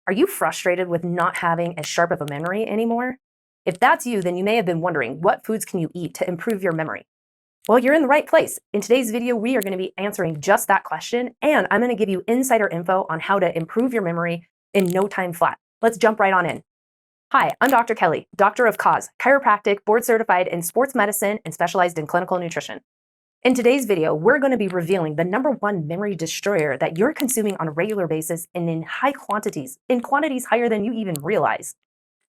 Are you frustrated with not having as sharp of a memory anymore? If that's you, then you may have been wondering, what foods can you eat to improve your memory? Well, you're in the right place. In today's video, we are going to be answering just that question, and I'm going to give you insider info on how to improve your memory in no time flat. Let's jump right on in. Hi, I'm Dr. Kelly, Doctor of Cause, chiropractic, board certified in sports medicine, and specialized in clinical nutrition. In today's video, we're going to be revealing the #1 memory destroyer that you're consuming on a regular basis and in high quantities, in quantities higher than you even realize.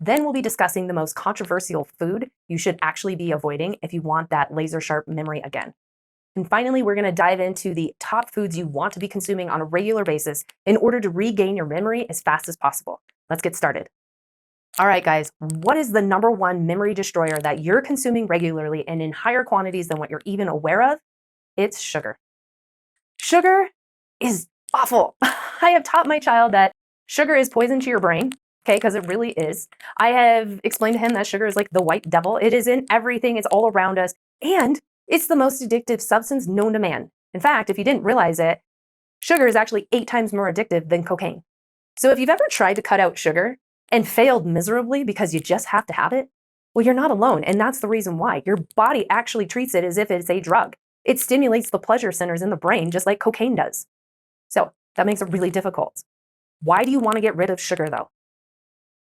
Then we'll be discussing the most controversial food you should actually be avoiding if you want that laser sharp memory again. And finally, we're going to dive into the top foods you want to be consuming on a regular basis in order to regain your memory as fast as possible. Let's get started. All right, guys, what is the #1 memory destroyer that you're consuming regularly and in higher quantities than what you're even aware of? It's sugar. Sugar is awful. I have taught my child that sugar is poison to your brain, okay, because it really is. I have explained to him that sugar is like the white devil. It is in everything, it's all around us, and it's the most addictive substance known to man. In fact, if you didn't realize it, sugar is actually 8 times more addictive than cocaine. So if you've ever tried to cut out sugar and failed miserably because you just have to have it, well, you're not alone, and that's the reason why. Your body actually treats it as if it's a drug. It stimulates the pleasure centers in the brain just like cocaine does. So that makes it really difficult. Why do you want to get rid of sugar though?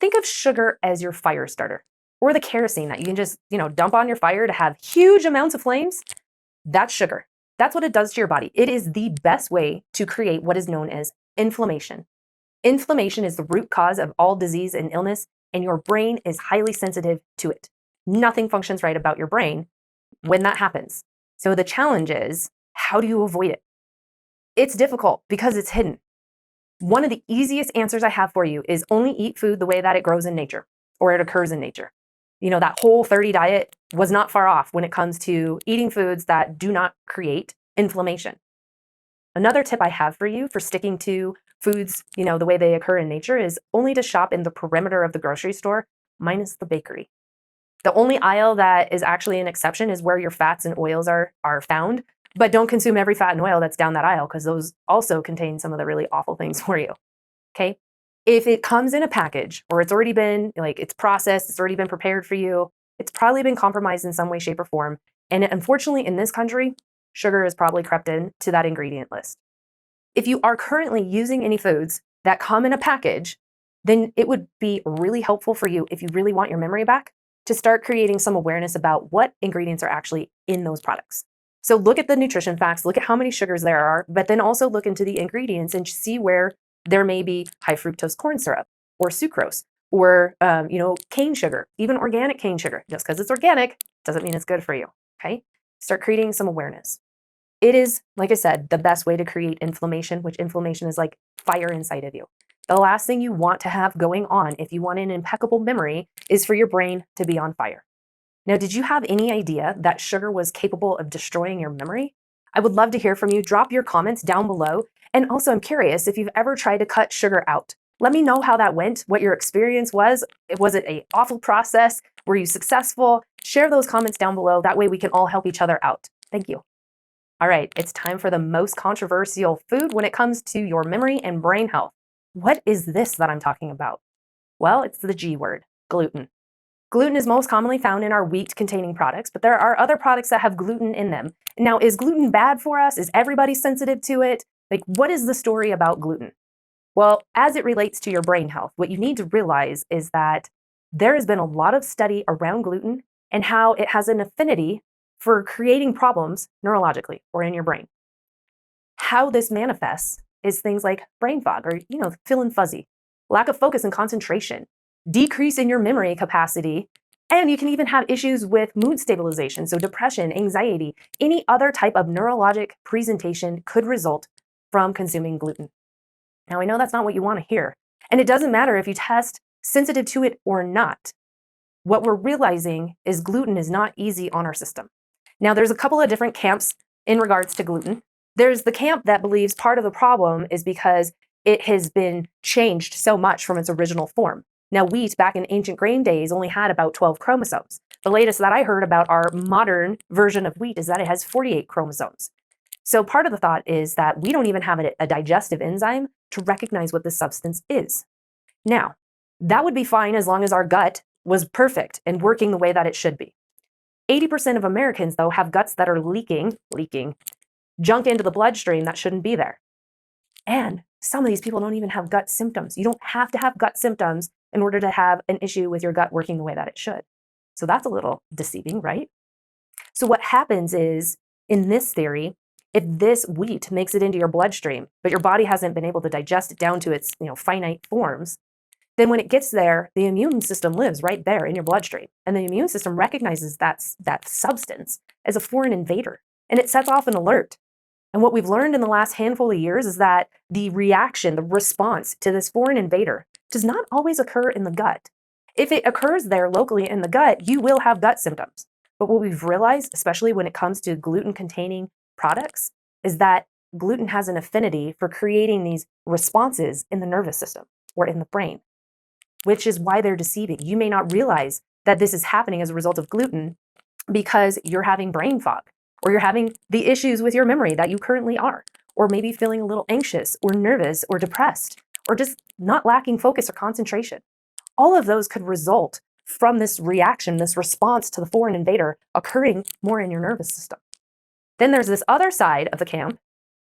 Think of sugar as your fire starter or the kerosene that you can just, dump on your fire to have huge amounts of flames. That's sugar. That's what it does to your body. It is the best way to create what is known as inflammation. Inflammation is the root cause of all disease and illness, and your brain is highly sensitive to it. Nothing functions right about your brain when that happens. So the challenge is, how do you avoid it? It's difficult because it's hidden. One of the easiest answers I have for you is only eat food the way that it grows in nature or it occurs in nature. That Whole30 diet was not far off when it comes to eating foods that do not create inflammation. Another tip I have for you for sticking to foods, the way they occur in nature is only to shop in the perimeter of the grocery store, minus the bakery. The only aisle that is actually an exception is where your fats and oils are found, but don't consume every fat and oil that's down that aisle because those also contain some of the really awful things for you, okay? If it comes in a package or it's already been, it's processed, it's already been prepared for you, it's probably been compromised in some way, shape, or form. And unfortunately, in this country, sugar has probably crept into that ingredient list. If you are currently using any foods that come in a package, then it would be really helpful for you if you really want your memory back to start creating some awareness about what ingredients are actually in those products. So look at the nutrition facts, look at how many sugars there are, but then also look into the ingredients and see where there may be high fructose corn syrup or sucrose or, cane sugar, even organic cane sugar. Just because it's organic doesn't mean it's good for you, okay? Start creating some awareness. It is, like I said, the best way to create inflammation, which inflammation is like fire inside of you. The last thing you want to have going on if you want an impeccable memory is for your brain to be on fire. Now, did you have any idea that sugar was capable of destroying your memory? I would love to hear from you. Drop your comments down below. And also, I'm curious if you've ever tried to cut sugar out. Let me know how that went, what your experience was. Was it an awful process? Were you successful? Share those comments down below. That way we can all help each other out. Thank you. All right, it's time for the most controversial food when it comes to your memory and brain health. What is this that I'm talking about? Well, it's the G word, gluten. Gluten is most commonly found in our wheat-containing products, but there are other products that have gluten in them. Now, is gluten bad for us? Is everybody sensitive to it? What is the story about gluten? Well, as it relates to your brain health, what you need to realize is that there has been a lot of study around gluten and how it has an affinity for creating problems neurologically or in your brain. How this manifests is things like brain fog or, feeling fuzzy, lack of focus and concentration, decrease in your memory capacity, and you can even have issues with mood stabilization. So depression, anxiety, any other type of neurologic presentation could result from consuming gluten. Now, I know that's not what you want to hear, and it doesn't matter if you test sensitive to it or not. What we're realizing is gluten is not easy on our system. Now, there's a couple of different camps in regards to gluten. There's the camp that believes part of the problem is because it has been changed so much from its original form. Now, wheat back in ancient grain days only had about 12 chromosomes. The latest that I heard about our modern version of wheat is that it has 48 chromosomes. So part of the thought is that we don't even have a digestive enzyme to recognize what this substance is. Now, that would be fine as long as our gut was perfect and working the way that it should be. 80% of Americans, though, have guts that are leaking junk into the bloodstream that shouldn't be there. And some of these people don't even have gut symptoms. You don't have to have gut symptoms in order to have an issue with your gut working the way that it should. So that's a little deceiving, right? So what happens is, in this theory, if this wheat makes it into your bloodstream, but your body hasn't been able to digest it down to its finite forms, then when it gets there, the immune system lives right there in your bloodstream. And the immune system recognizes that substance as a foreign invader, and it sets off an alert. And what we've learned in the last handful of years is that the reaction, the response to this foreign invader does not always occur in the gut. If it occurs there locally in the gut, you will have gut symptoms. But what we've realized, especially when it comes to gluten-containing products, is that gluten has an affinity for creating these responses in the nervous system or in the brain, which is why they're deceiving. You may not realize that this is happening as a result of gluten because you're having brain fog, or you're having the issues with your memory that you currently are, or maybe feeling a little anxious or nervous or depressed, or just not lacking focus or concentration. All of those could result from this reaction, this response to the foreign invader occurring more in your nervous system. Then there's this other side of the camp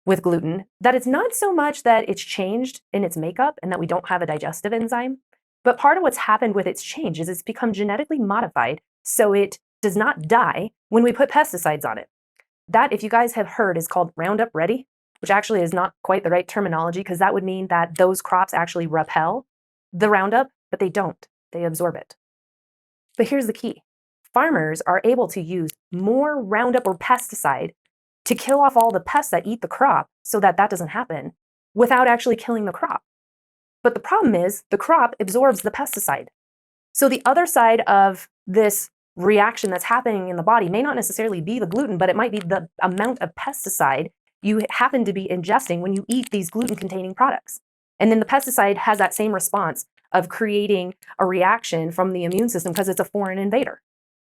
with gluten that it's not so much that it's changed in its makeup and that we don't have a digestive enzyme, but part of what's happened with its change is it's become genetically modified so it does not die when we put pesticides on it. That, if you guys have heard, is called Roundup Ready, which actually is not quite the right terminology because that would mean that those crops actually repel the Roundup, but they don't. They absorb it. But here's the key. Farmers are able to use more Roundup or pesticide to kill off all the pests that eat the crop so that that doesn't happen without actually killing the crop. But the problem is the crop absorbs the pesticide. So the other side of this reaction that's happening in the body may not necessarily be the gluten, but it might be the amount of pesticide you happen to be ingesting when you eat these gluten-containing products. And then the pesticide has that same response of creating a reaction from the immune system because it's a foreign invader.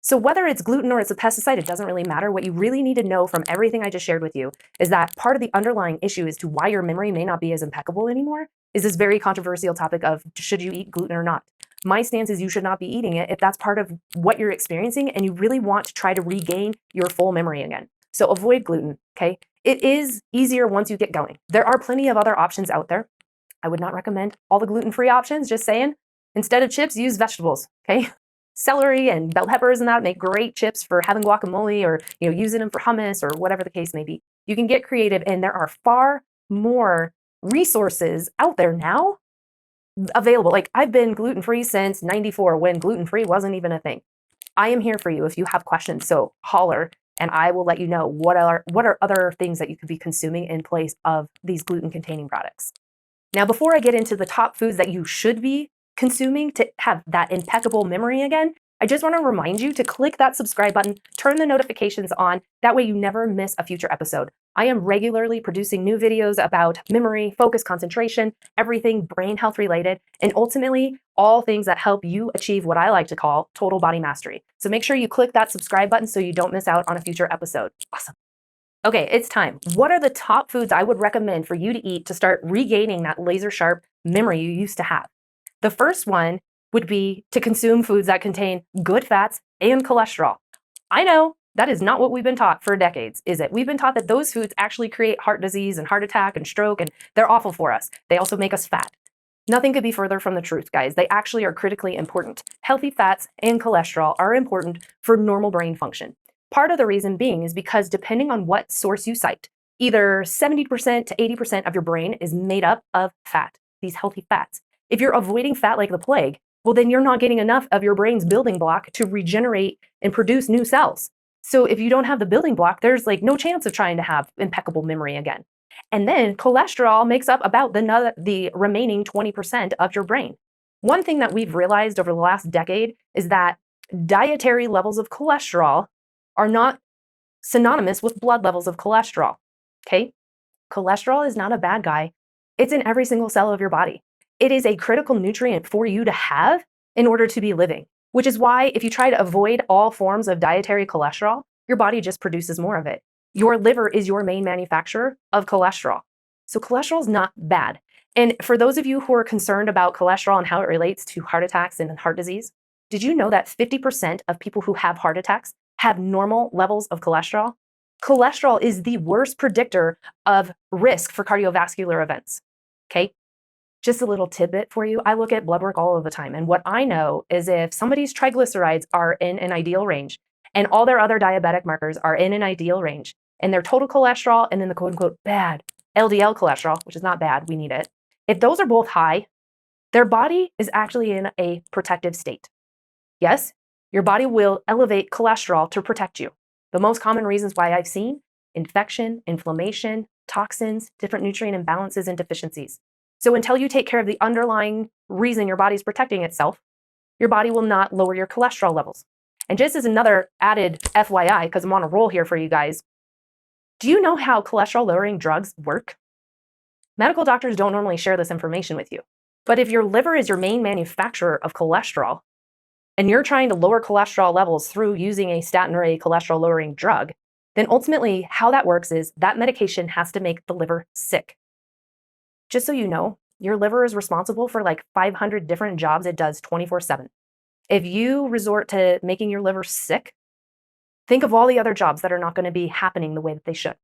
So whether it's gluten or it's a pesticide, it doesn't really matter. What you really need to know from everything I just shared with you is that part of the underlying issue as to why your memory may not be as impeccable anymore is this very controversial topic of should you eat gluten or not? My stance is you should not be eating it if that's part of what you're experiencing and you really want to try to regain your full memory again. So avoid gluten, okay? It is easier once you get going. There are plenty of other options out there. I would not recommend all the gluten-free options, just saying. Instead of chips, use vegetables, okay? Celery and bell peppers and that make great chips for having guacamole or using them for hummus or whatever the case may be. You can get creative, and there are far more resources out there now available. Like, I've been gluten-free since '94 when gluten-free wasn't even a thing. I am here for you if you have questions, so holler and I will let you know what are other things that you could be consuming in place of these gluten-containing products. Now, before I get into the top foods that you should be consuming to have that impeccable memory again, I just want to remind you to click that subscribe button, turn the notifications on. That way you never miss a future episode. I am regularly producing new videos about memory, focus, concentration, everything brain health related, and ultimately all things that help you achieve what I like to call total body mastery. So make sure you click that subscribe button so you don't miss out on a future episode. Awesome. Okay, it's time. What are the top foods I would recommend for you to eat to start regaining that laser sharp memory you used to have? The first one would be to consume foods that contain good fats and cholesterol. I know that is not what we've been taught for decades, is it? We've been taught that those foods actually create heart disease and heart attack and stroke, and they're awful for us. They also make us fat. Nothing could be further from the truth, guys. They actually are critically important. Healthy fats and cholesterol are important for normal brain function. Part of the reason being is because depending on what source you cite, either 70% to 80% of your brain is made up of fat, these healthy fats. If you're avoiding fat like the plague, well, then you're not getting enough of your brain's building block to regenerate and produce new cells. So if you don't have the building block, there's like no chance of trying to have impeccable memory again. And then cholesterol makes up about the remaining 20% of your brain. One thing that we've realized over the last decade is that dietary levels of cholesterol are not synonymous with blood levels of cholesterol, okay? Cholesterol is not a bad guy. It's in every single cell of your body. It is a critical nutrient for you to have in order to be living, which is why if you try to avoid all forms of dietary cholesterol, your body just produces more of it. Your liver is your main manufacturer of cholesterol. So cholesterol is not bad. And for those of you who are concerned about cholesterol and how it relates to heart attacks and heart disease, did you know that 50% of people who have heart attacks have normal levels of cholesterol? Cholesterol is the worst predictor of risk for cardiovascular events. Okay? Just a little tidbit for you. I look at blood work all of the time. And what I know is if somebody's triglycerides are in an ideal range and all their other diabetic markers are in an ideal range and their total cholesterol and then the quote unquote bad LDL cholesterol, which is not bad, we need it. If those are both high, their body is actually in a protective state. Yes, your body will elevate cholesterol to protect you. The most common reasons why I've seen infection, inflammation, toxins, different nutrient imbalances and deficiencies. So until you take care of the underlying reason your body's protecting itself, your body will not lower your cholesterol levels. And just as another added FYI, because I'm on a roll here for you guys, do you know how cholesterol lowering drugs work? Medical doctors don't normally share this information with you. But if your liver is your main manufacturer of cholesterol, and you're trying to lower cholesterol levels through using a statin or a cholesterol lowering drug, then ultimately how that works is that medication has to make the liver sick. Just so you know, your liver is responsible for like 500 different jobs it does 24/7. If you resort to making your liver sick, think of all the other jobs that are not going to be happening the way that they should.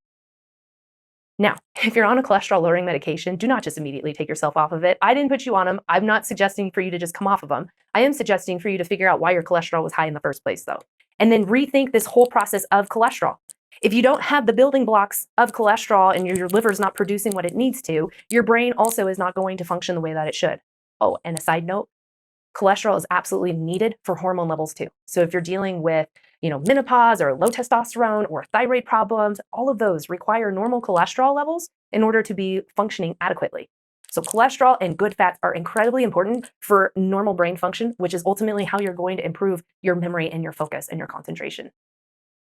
Now, if you're on a cholesterol lowering medication, do not just immediately take yourself off of it. I didn't put you on them. I'm not suggesting for you to just come off of them. I am suggesting for you to figure out why your cholesterol was high in the first place, though. And then rethink this whole process of cholesterol. If you don't have the building blocks of cholesterol and your liver's not producing what it needs to, your brain also is not going to function the way that it should. Oh, and a side note, cholesterol is absolutely needed for hormone levels too. So if you're dealing with, menopause or low testosterone or thyroid problems, all of those require normal cholesterol levels in order to be functioning adequately. So cholesterol and good fats are incredibly important for normal brain function, which is ultimately how you're going to improve your memory and your focus and your concentration.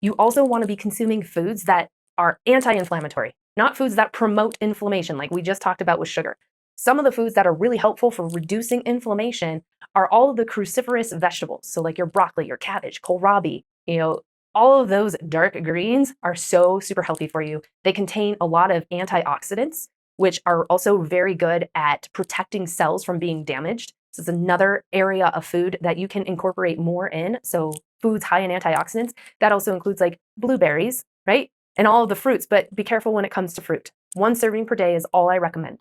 You also want to be consuming foods that are anti-inflammatory, not foods that promote inflammation like we just talked about with sugar. Some of the foods that are really helpful for reducing inflammation are all of the cruciferous vegetables. So like your broccoli, your cabbage, kohlrabi, all of those dark greens are so super healthy for you. They contain a lot of antioxidants, which are also very good at protecting cells from being damaged. So it's another area of food that you can incorporate more in. So foods high in antioxidants, that also includes like blueberries, right? And all of the fruits, but be careful when it comes to fruit. 1 serving per day is all I recommend.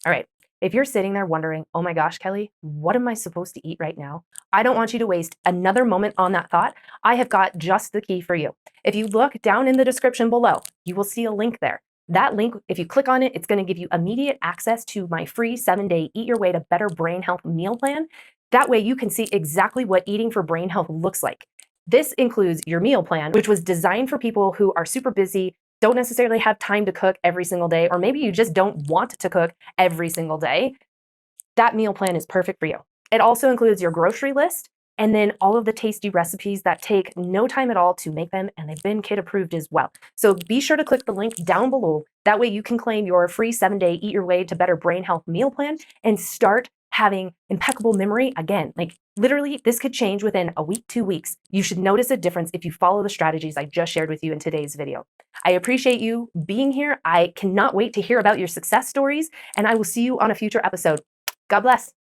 All right. If you're sitting there wondering, oh my gosh, Kelly, what am I supposed to eat right now? I don't want you to waste another moment on that thought. I have got just the key for you. If you look down in the description below, you will see a link there. That link, if you click on it, it's going to give you immediate access to my free 7-day Eat Your Way to Better Brain Health meal plan. That way you can see exactly what eating for brain health looks like. This includes your meal plan, which was designed for people who are super busy, don't necessarily have time to cook every single day, or maybe you just don't want to cook every single day. That meal plan is perfect for you. It also includes your grocery list and then all of the tasty recipes that take no time at all to make them, and they've been kid approved as well. So be sure to click the link down below. That way you can claim your free 7-day Eat Your Way to Better Brain Health meal plan and start having impeccable memory again. Like literally, this could change within a week, 2 weeks. You should notice a difference if you follow the strategies I just shared with you in today's video. I appreciate you being here. I cannot wait to hear about your success stories, and I will see you on a future episode. God bless.